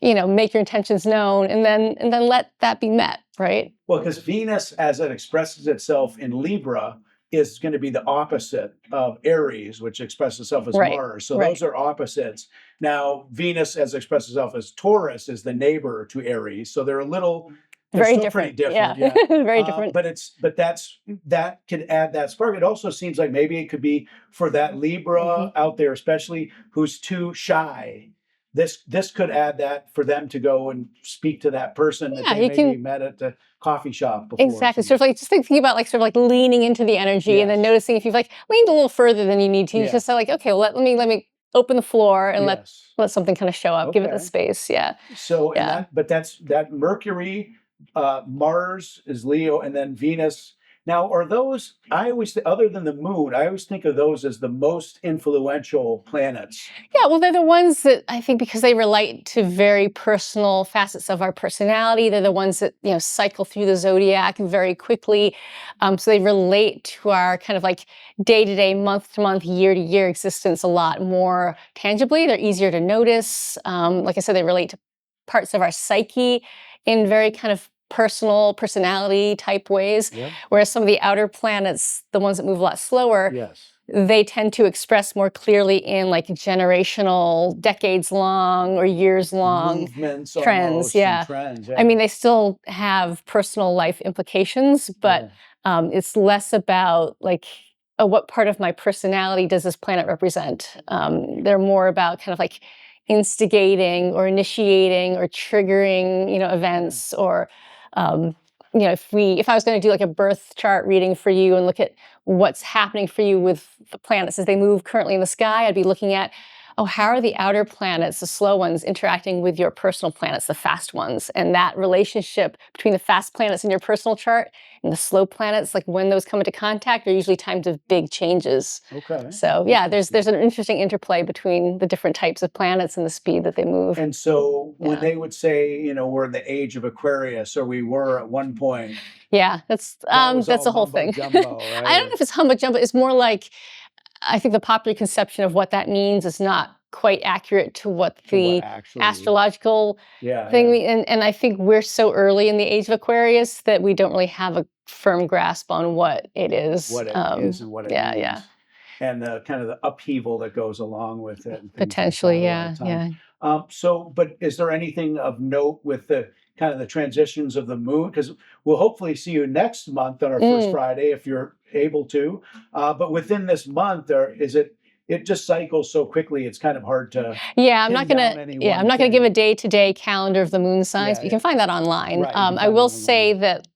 make your intentions known and then let that be met, right? Well, because Venus, as it expresses itself in Libra, is going to be the opposite of Aries, which expresses itself as Mars. So those are opposites. Now, Venus, as it expresses itself as Taurus, is the neighbor to Aries. So they're a little very different. Pretty different. Yeah. Very different. But that could add that spark. It also seems like maybe it could be for that Libra out there, especially who's too shy. This could add that for them to go and speak to that person that they maybe met at the coffee shop before. Exactly. Sort of like just thinking about like sort of like leaning into the energy and then noticing if you've like leaned a little further than you need to. You just say like, okay, well, let me open the floor and let something kind of show up. Give it the space. Yeah. So but that's that Mercury. Mars is Leo, and then Venus. Now, are those, other than the moon, I always think of those as the most influential planets. Yeah, well, they're the ones that I think because they relate to very personal facets of our personality. They're the ones that, cycle through the zodiac very quickly. So they relate to our kind of like day-to-day, month-to-month, year-to-year existence a lot more tangibly. They're easier to notice. Like I said, they relate to parts of our psyche in very kind of personality type ways. Whereas some of the outer planets, the ones that move a lot slower, they tend to express more clearly in like generational, decades long or years long movements, trends. almost, Yeah. and trends. I mean, they still have personal life implications, but it's less about like, oh, what part of my personality does this planet represent? They're more about kind of like instigating or initiating or triggering, events or, if I was going to do like a birth chart reading for you and look at what's happening for you with the planets as they move currently in the sky, I'd be looking at, oh, how are the outer planets, the slow ones, interacting with your personal planets, the fast ones? And that relationship between the fast planets in your personal chart and the slow planets, like when those come into contact, are usually times of big changes. Okay. So yeah, there's an interesting interplay between the different types of planets and the speed that they move. And so when they would say, we're in the age of Aquarius, or we were at one point. Yeah, that's a whole thing. Jumbo, right? I don't know if it's humbug jumbo. It's more like, I think the popular conception of what that means is not quite accurate to what the astrological thing. And I think we're so early in the age of Aquarius that we don't really have a firm grasp on what it is. What it is and what it means. Yeah. And the kind of the upheaval that goes along with it. And potentially, like but is there anything of note with the kind of the transitions of the moon? Because we'll hopefully see you next month on our first Friday if you're able to. But within this month, it just cycles so quickly. It's kind of hard to. Yeah, I'm not gonna give a day-to-day calendar of the moon signs. But you can find that online. Right, I will say that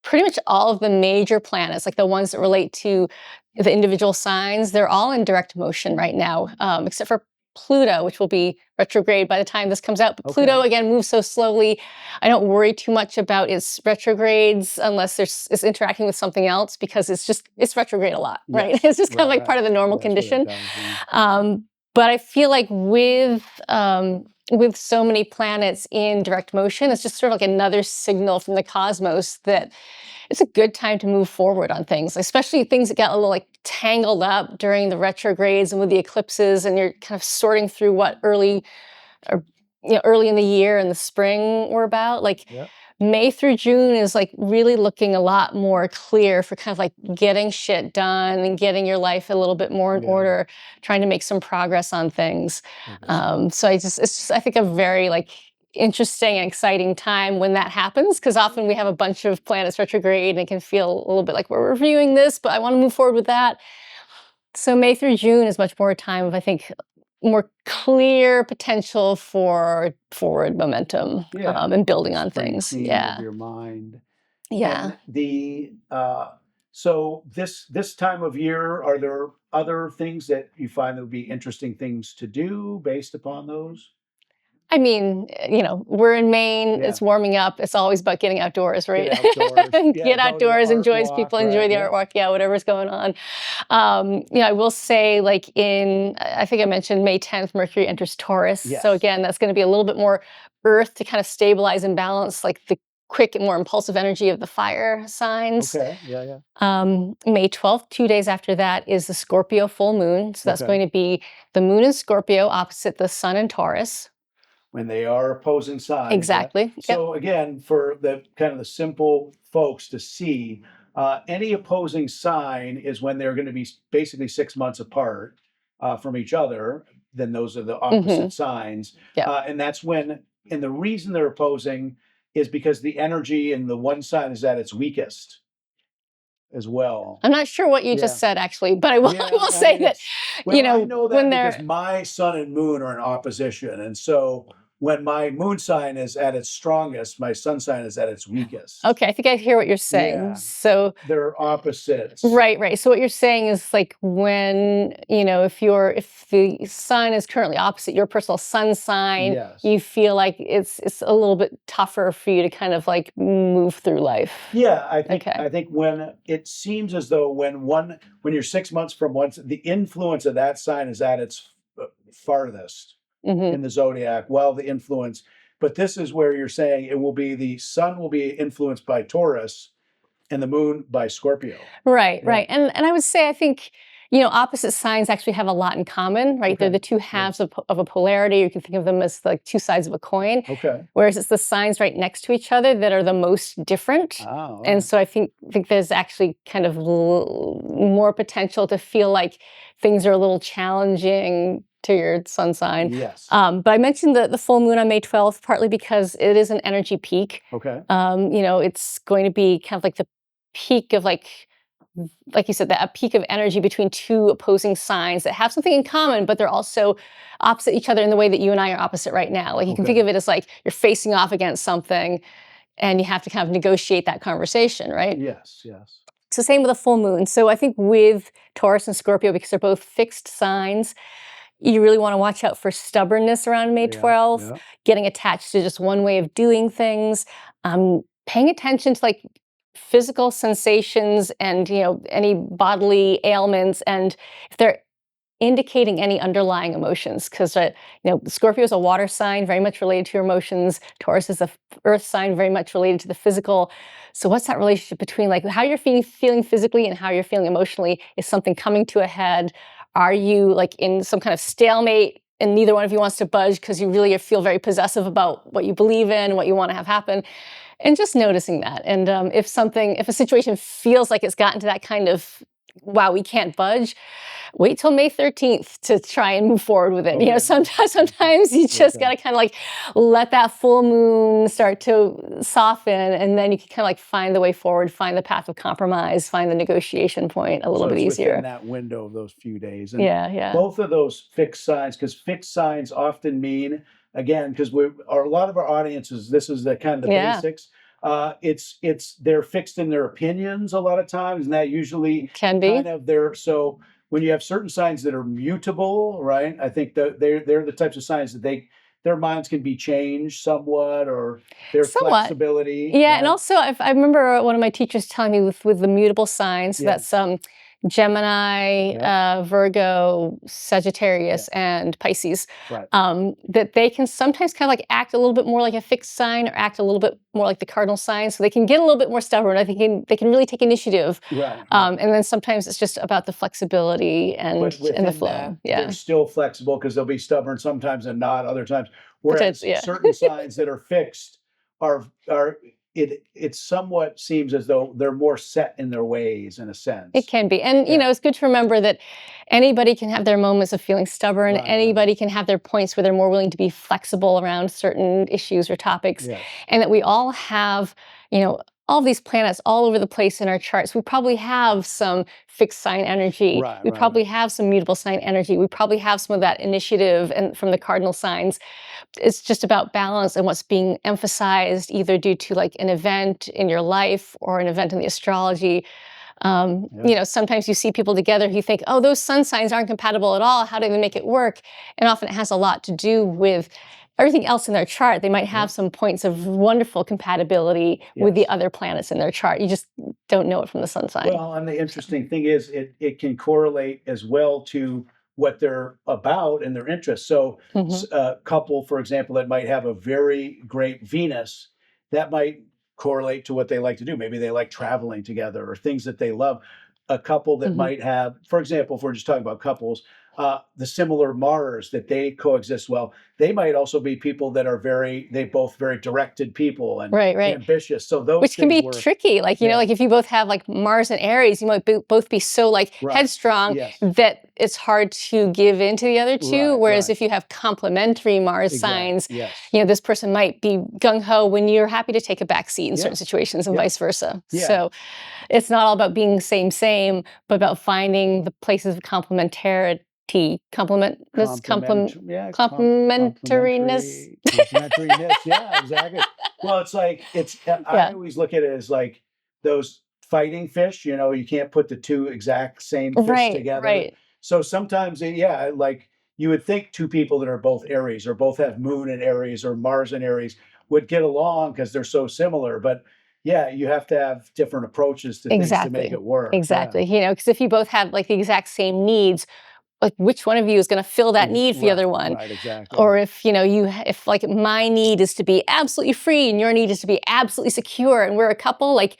pretty much all of the major planets, like the ones that relate to the individual signs, they're all in direct motion right now, except for Pluto, which will be retrograde by the time this comes out. But Pluto, again, moves so slowly. I don't worry too much about its retrogrades unless it's interacting with something else, because it's retrograde a lot, right? It's just kind of like part of the normal condition. But I feel like with so many planets in direct motion, it's just sort of like another signal from the cosmos that it's a good time to move forward on things, especially things that got a little like tangled up during the retrogrades and with the eclipses, and you're kind of sorting through what early in the year and the spring were about. Like May through June is like really looking a lot more clear for kind of like getting shit done and getting your life a little bit more in order, trying to make some progress on things. So it's just, I think, a very like interesting and exciting time when that happens, because often we have a bunch of planets retrograde and it can feel a little bit like we're reviewing this, but I want to move forward with that. So May through June is much more a time of, I think, more clear potential for forward momentum and building on things. Of your mind. Yeah. And so this time of year, are there other things that you find that would be interesting things to do based upon those? I mean, we're in Maine. It's warming up. It's always about getting outdoors, right? Get outdoors, enjoy the art walk. Yeah, whatever's going on. I will say, like I think I mentioned May 10th, Mercury enters Taurus. So again, that's going to be a little bit more Earth to kind of stabilize and balance, like the quick and more impulsive energy of the fire signs. May 12th, 2 days after that, is the Scorpio full moon. So that's going to be the moon in Scorpio opposite the sun in Taurus. When they are opposing signs. Exactly. So again, for the kind of the simple folks to see, any opposing sign is when they're going to be basically 6 months apart from each other. Then those are the opposite signs. And that's when, and the reason they're opposing is because the energy in the one sign is at its weakest as well. I'm not sure what you just said, actually, but I will say that, I know that when because my sun and moon are in opposition. And so when my moon sign is at its strongest, my sun sign is at its weakest. Okay, I think I hear what you're saying. Yeah. So they're opposites. Right. So what you're saying is like when, if the sun is currently opposite your personal sun sign, you feel like it's a little bit tougher for you to kind of like move through life. Yeah, I think when it seems as though when you're 6 months from one, the influence of that sign is at its farthest. In the zodiac, but this is where you're saying the sun will be influenced by Taurus and the moon by Scorpio. Right. And I would say, I think, Opposite signs actually have a lot in common, right? They're Okay. the two halves of a polarity. You can think of them as like two sides of a coin. Okay. Whereas it's the signs right next to each other that are the most different. Oh, all And right. so I think there's actually kind of more potential to feel like things are a little challenging to your sun sign. Yes. But I mentioned the full moon on May 12th, partly because it is an energy peak. Okay. It's going to be kind of like the peak of like you said, that a peak of energy between two opposing signs that have something in common, but they're also opposite each other in the way that you and I are opposite right now. Like you can Okay. think of it as like you're facing off against something and you have to kind of negotiate that conversation, right? Yes. Yes. So same with a full moon. So I think with Taurus and Scorpio, because they're both fixed signs, you really want to watch out for stubbornness around May 12th, Yeah. getting attached to just one way of doing things, paying attention to like physical sensations and any bodily ailments, and if they're indicating any underlying emotions, because Scorpio is a water sign, very much related to your emotions. Taurus is a earth sign, very much related to the physical. So what's that relationship between like how you're feeling physically and how you're feeling emotionally? Is something coming to a head? Are you like in some kind of stalemate and neither one of you wants to budge because you really feel very possessive about what you believe in, what you want to have happen? And just noticing that. And if a situation feels like it's gotten to that kind of, wow, we can't budge, wait till May 13th to try and move forward with it. Okay. Sometimes you just got to kind of like let that full moon start to soften, and then you can kind of like find the way forward, find the path of compromise, find the negotiation point a little So bit it's easier. within that window of those few days. And Yeah. both of those fixed signs, because fixed signs often mean, again, because a lot of our audiences, this is the kind of the Yeah. basics. They're fixed in their opinions a lot of times, and that usually Can be. kind of so when you have certain signs that are mutable, right? I think that they're the types of signs that their minds can be changed somewhat, or their Somewhat. flexibility. Yeah, right? and also I remember one of my teachers telling me with the mutable signs, Yeah. that's Gemini, Virgo, Sagittarius, and Pisces, Right. that they can sometimes kind of like act a little bit more like a fixed sign or act a little bit more like the cardinal sign. So they can get a little bit more stubborn. I think they can really take initiative. Right. And then sometimes it's just about the flexibility and But the within flow. that, Yeah. they're still flexible because they'll be stubborn sometimes and not other times. Whereas Yeah. certain signs that are fixed are it somewhat seems as though they're more set in their ways in a sense. It can be. And, Yeah. it's good to remember that anybody can have their moments of feeling stubborn. Right, Anybody can have their points where they're more willing to be flexible around certain issues or topics. Yes. And that we all have, all these planets all over the place in our charts. We probably have some fixed sign energy. Right, We right, probably have some mutable sign energy. We probably have some of that initiative and from the cardinal signs. It's just about balance and what's being emphasized, either due to like an event in your life or an event in the astrology. Sometimes you see people together who think, oh, those sun signs aren't compatible at all. How do they make it work? And often it has a lot to do with everything else in their chart. They might have some points of wonderful compatibility with the Yes. other planets in their chart. You just don't know it from the sun sign. Well, and the interesting thing is it can correlate as well to what they're about and their interests. So a couple, for example, that might have a very great Venus, that might correlate to what they like to do. Maybe they like traveling together or things that they love. A couple that might have, for example, if we're just talking about couples, the similar Mars, that they coexist well. They might also be people that are both very directed people and Right. ambitious. So those Which can things be work. tricky. Like, like if you both have like Mars and Aries, you might both be so like Right. headstrong Yes. that it's hard to give into the other two. Right, Whereas right. if you have complementary Mars Exactly. signs, Yes. this person might be gung-ho when you're happy to take a back seat in Yeah. certain situations and Yeah. vice versa. Yeah. So it's not all about being same, but about finding the places of complementariness. Complementariness. Yeah, exactly. Well, I always look at it as like those fighting fish. You can't put the two exact same fish together. Right. So sometimes, like you would think two people that are both Aries or both have Moon in Aries or Mars in Aries would get along because they're so similar. But yeah, you have to have different approaches to things to make it work. Exactly. Because if you both have like the exact same needs, like which one of you is going to fill that need for the other one? Right, exactly. Or if if like my need is to be absolutely free and your need is to be absolutely secure, and we're a couple, like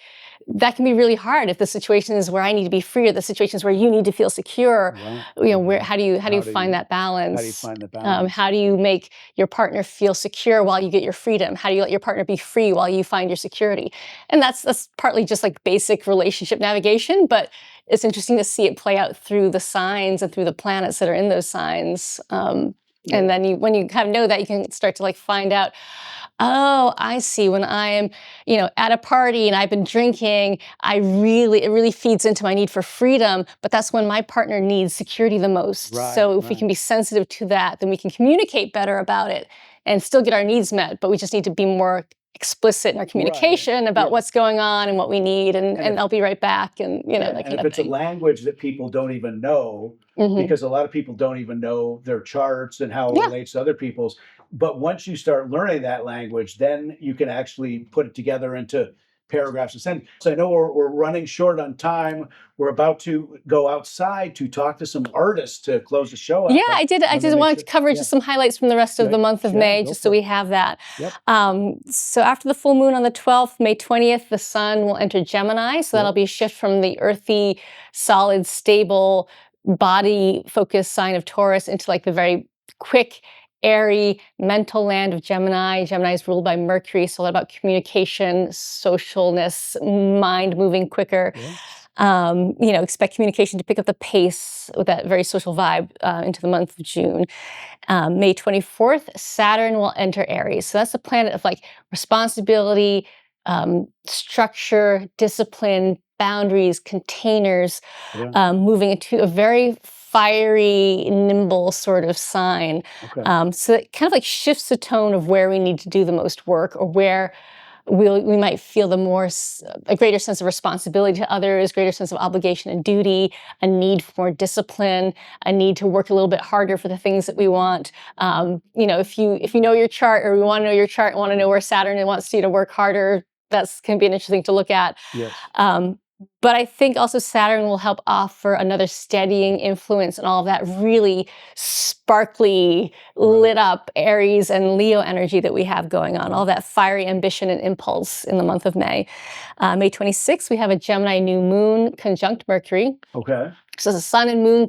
that can be really hard if the situation is where I need to be free, or the situations where you need to feel secure. Right. Where how do you find that balance? How do you find the balance? How do you make your partner feel secure while you get your freedom? How do you let your partner be free while you find your security? And that's partly just like basic relationship navigation, but it's interesting to see it play out through the signs and through the planets that are in those signs. And then when you kind of know that, you can start to like find out, oh, I see. When I'm, at a party and I've been drinking, it really feeds into my need for freedom. But that's when my partner needs security the most. So if we can be sensitive to that, then we can communicate better about it and still get our needs met. But we just need to be more explicit in our communication about what's going on and what we need, and I'll be right back, and that kind and of if it's thing. a language that people don't even know, because a lot of people don't even know their charts and how it relates to other people's. But once you start learning that language, then you can actually put it together into paragraphs and sentences. So I know we're running short on time. We're about to go outside to talk to some artists to close the show out. Yeah, I did. I just wanted to cover just some highlights from the rest of the month of May, just so we have that. So after the full moon on the 12th, May 20th, the sun will enter Gemini. So that'll be a shift from the earthy, solid, stable, body-focused sign of Taurus into like the very quick, airy, mental land of Gemini. Gemini is ruled by Mercury, so a lot about communication, socialness, mind moving quicker. Expect communication to pick up the pace with that very social vibe into the month of June. May 24th, Saturn will enter Aries. So that's the planet of like responsibility, structure, discipline, boundaries, containers, moving into a very fiery, nimble sort of sign. So it kind of like shifts the tone of where we need to do the most work, or where we might feel a greater sense of responsibility to others, greater sense of obligation and duty, a need for more discipline, a need to work a little bit harder for the things that we want. If you know your chart, or we want to know your chart and want to know where Saturn wants you to work harder, that's can be an interesting to look at. But I think also Saturn will help offer another steadying influence and all of that really sparkly, lit up Aries and Leo energy that we have going on, all that fiery ambition and impulse in the month of May. May 26th, we have a Gemini new moon conjunct Mercury. So the sun and moon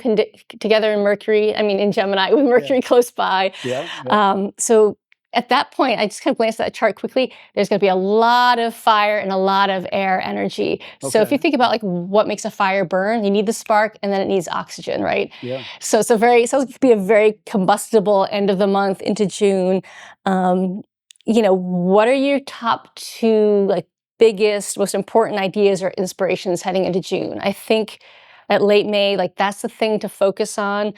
together in Gemini, with Mercury close by. So at that point, I just kind of glanced at that chart quickly. There's going to be a lot of fire and a lot of air energy. So if you think about like what makes a fire burn, you need the spark, and then it needs oxygen, right? So sounds like it could be a very combustible end of the month into June. What are your top two like biggest, most important ideas or inspirations heading into June? I think at late May, like that's the thing to focus on.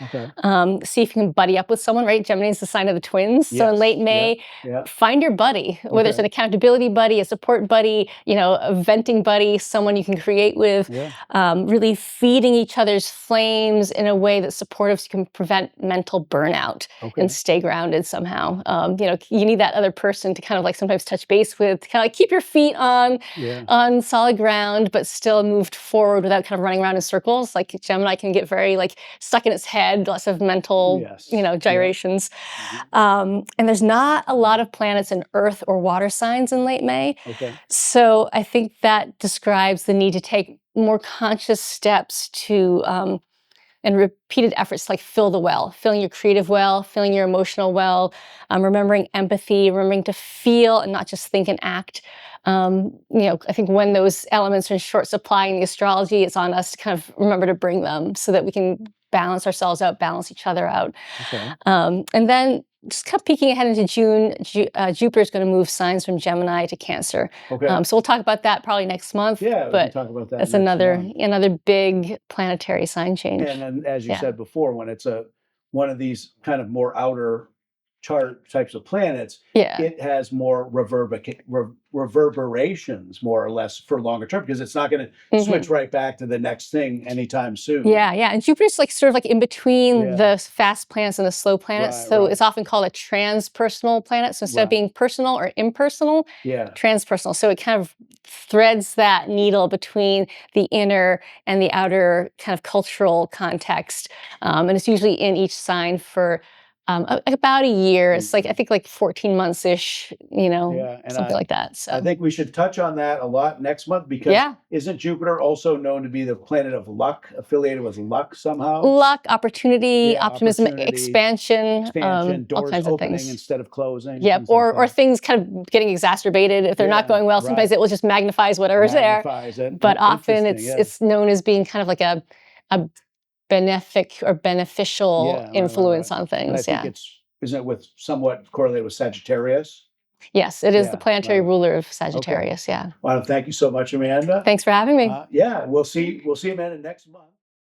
See if you can buddy up with someone, right? Gemini is the sign of the twins. So in late May, find your buddy, whether it's an accountability buddy, a support buddy, a venting buddy, someone you can create with, really feeding each other's flames in a way that's supportive so you can prevent mental burnout and stay grounded somehow. You need that other person to kind of like sometimes touch base with, to kind of like keep your feet on solid ground, but still moved forward without kind of running around in circles. Like Gemini can get very like stuck in its head, lots of mental, gyrations. And there's not a lot of planets in earth or water signs in late May. So I think that describes the need to take more conscious steps to, and repeated efforts to like fill the well, filling your creative well, filling your emotional well, remembering empathy, remembering to feel and not just think and act. I think when those elements are in short supply in the astrology, it's on us to kind of remember to bring them so that we can balance ourselves out, balance each other out. And then just kind of peeking ahead into June, Jupiter is going to move signs from Gemini to Cancer. So we'll talk about that probably next month. But we can talk about that. That's another big planetary sign change. And then, as you said before, when it's one of these kind of more outer chart types of planets, it has more reverberations, more or less, for longer term, because it's not going to switch right back to the next thing anytime soon. And Jupiter's like sort of like in between the fast planets and the slow planets, so it's often called a transpersonal planet. So instead of being personal or impersonal, transpersonal. So it kind of threads that needle between the inner and the outer kind of cultural context, and it's usually in each sign for About a year. It's like, I think like 14 months ish, you know, Yeah, and something like that. So I think we should touch on that a lot next month because yeah, isn't Jupiter also known to be the planet of luck, affiliated with luck somehow? luck, opportunity, Yeah, optimism, opportunity, expansion, expansion, all doors kinds of opening things. instead of closing. Yep, things like or that. things kind of getting exacerbated. If they're not Yeah, going well, sometimes right. it will just magnifies whatever's there. Magnifies it. But often Interesting, yeah. it's known as being kind of like a benefic or beneficial Yeah, influence right. on And I things. think Yeah. isn't it with somewhat correlated with Sagittarius? Yes, it is the Yeah, planetary right. ruler of Sagittarius. Yeah. Well, thank you so much, Amanda. Thanks for having me. Yeah, we'll see Amanda next month.